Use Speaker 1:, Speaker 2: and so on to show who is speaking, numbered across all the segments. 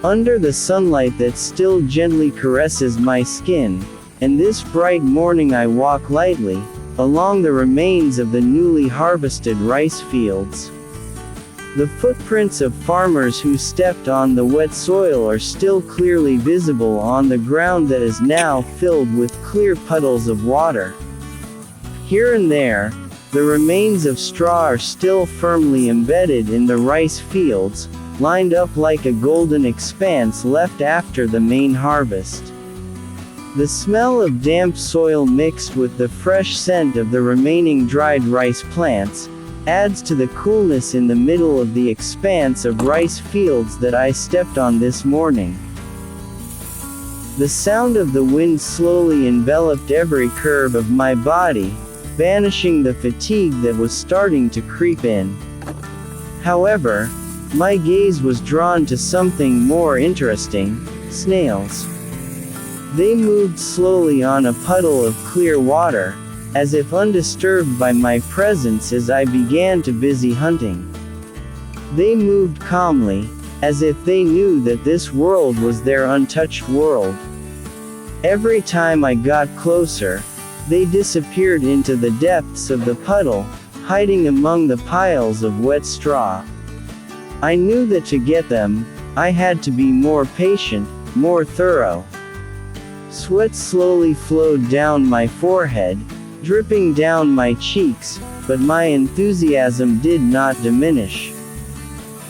Speaker 1: Under the sunlight that still gently caresses my skin, and this bright morning I walk lightly along the remains of the newly harvested rice fields. The footprints of farmers who stepped on the wet soil are still clearly visible on the ground that is now filled with clear puddles of water. Here and there, the remains of straw are still firmly embedded in the rice fields, lined up like a golden expanse left after the main harvest. The smell of damp soil mixed with the fresh scent of the remaining dried rice plants adds to the coolness in the middle of the expanse of rice fields that I stepped on this morning. The sound of the wind slowly enveloped every curve of my body, banishing the fatigue that was starting to creep in. However, my gaze was drawn to something more interesting: snails. They moved slowly on a puddle of clear water, as if undisturbed by my presence as I began to busy hunting. They moved calmly, as if they knew that this world was their untouched world. Every time I got closer, they disappeared into the depths of the puddle, hiding among the piles of wet straw. I knew that to get them, I had to be more patient, more thorough. Sweat slowly flowed down my forehead, dripping down my cheeks, but my enthusiasm did not diminish.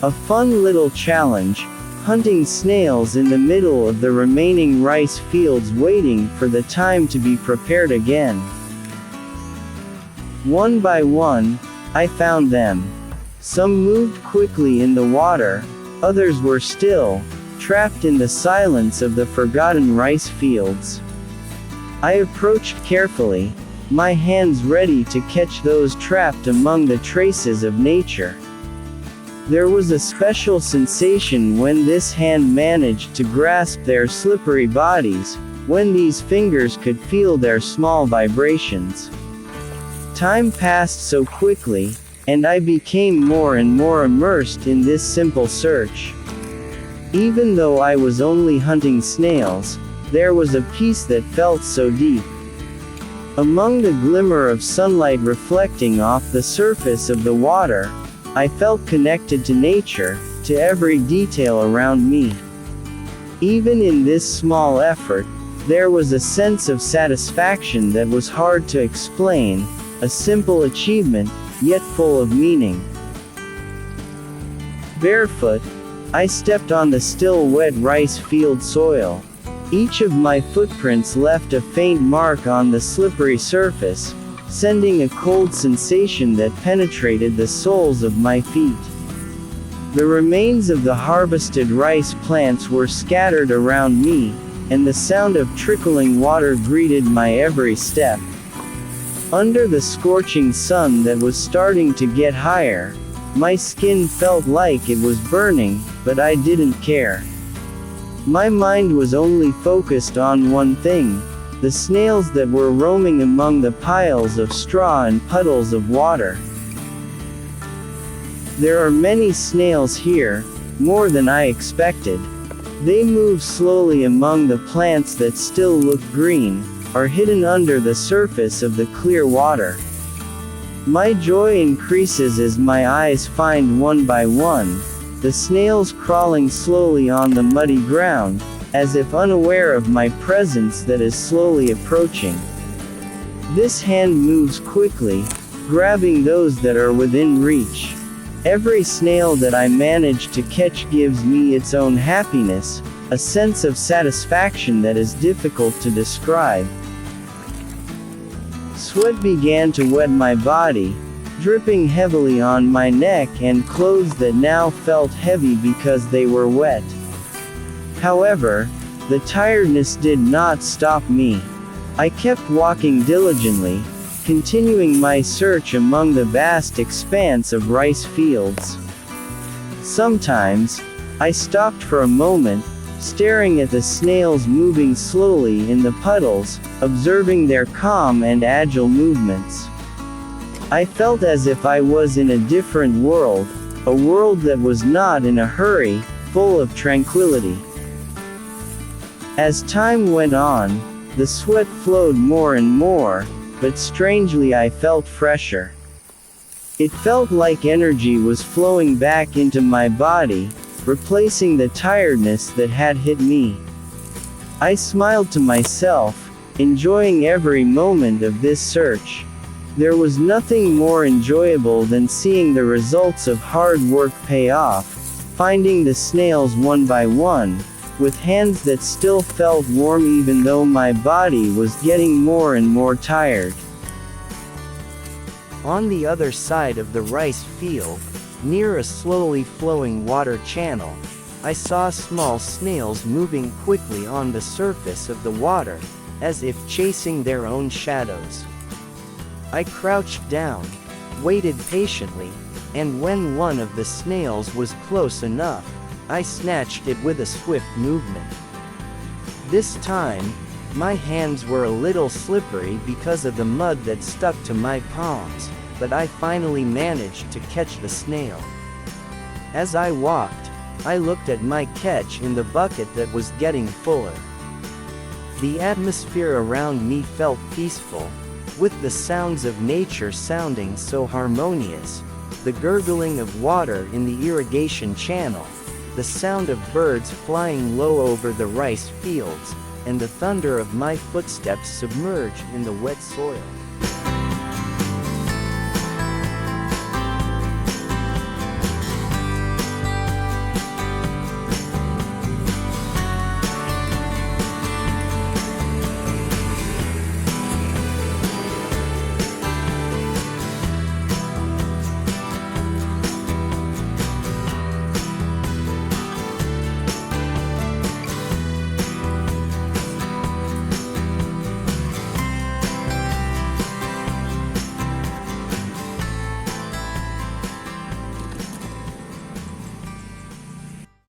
Speaker 1: A fun little challenge, hunting snails in the middle of the remaining rice fields waiting for the time to be prepared again. One by one, I found them. Some moved quickly in the water, others were still, trapped in the silence of the forgotten rice fields. I approached carefully, my hands ready to catch those trapped among the traces of nature. There was a special sensation when this hand managed to grasp their slippery bodies, when these fingers could feel their small vibrations. Time passed so quickly, and I became more and more immersed in this simple search. Even though I was only hunting snails, there was a peace that felt so deep. Among the glimmer of sunlight reflecting off the surface of the water, I felt connected to nature, to every detail around me. Even in this small effort, there was a sense of satisfaction that was hard to explain, a simple achievement, yet full of meaning. Barefoot, I stepped on the still wet rice field soil. Each of my footprints left a faint mark on the slippery surface, sending a cold sensation that penetrated the soles of my feet. The remains of the harvested rice plants were scattered around me, and the sound of trickling water greeted my every step. Under the scorching sun that was starting to get higher, my skin felt like it was burning, but I didn't care. My mind was only focused on one thing: the snails that were roaming among the piles of straw and puddles of water. There are many snails here, more than I expected. They move slowly among the plants that still look green, are hidden under the surface of the clear water. My joy increases as my eyes find one by one the snails crawling slowly on the muddy ground, as if unaware of my presence that is slowly approaching. This hand moves quickly, grabbing those that are within reach. Every snail that I manage to catch gives me its own happiness, a sense of satisfaction that is difficult to describe. Sweat began to wet my body, dripping heavily on my neck and clothes that now felt heavy because they were wet. However, the tiredness did not stop me. I kept walking diligently, continuing my search among the vast expanse of rice fields. Sometimes, I stopped for a moment, staring at the snails moving slowly in the puddles, observing their calm and agile movements. I felt as if I was in a different world, a world that was not in a hurry, full of tranquility. As time went on, the sweat flowed more and more, but strangely I felt fresher. It felt like energy was flowing back into my body, replacing the tiredness that had hit me. I smiled to myself, enjoying every moment of this search. There was nothing more enjoyable than seeing the results of hard work pay off, finding the snails one by one, with hands that still felt warm even though my body was getting more and more tired. On the other side of the rice field, near a slowly flowing water channel, I saw small snails moving quickly on the surface of the water, as if chasing their own shadows. I crouched down, waited patiently, and when one of the snails was close enough, I snatched it with a swift movement. This time, my hands were a little slippery because of the mud that stuck to my palms, but I finally managed to catch the snail. As I walked, I looked at my catch in the bucket that was getting fuller. The atmosphere around me felt peaceful, with the sounds of nature sounding so harmonious, the gurgling of water in the irrigation channel, the sound of birds flying low over the rice fields, and the thunder of my footsteps submerged in the wet soil.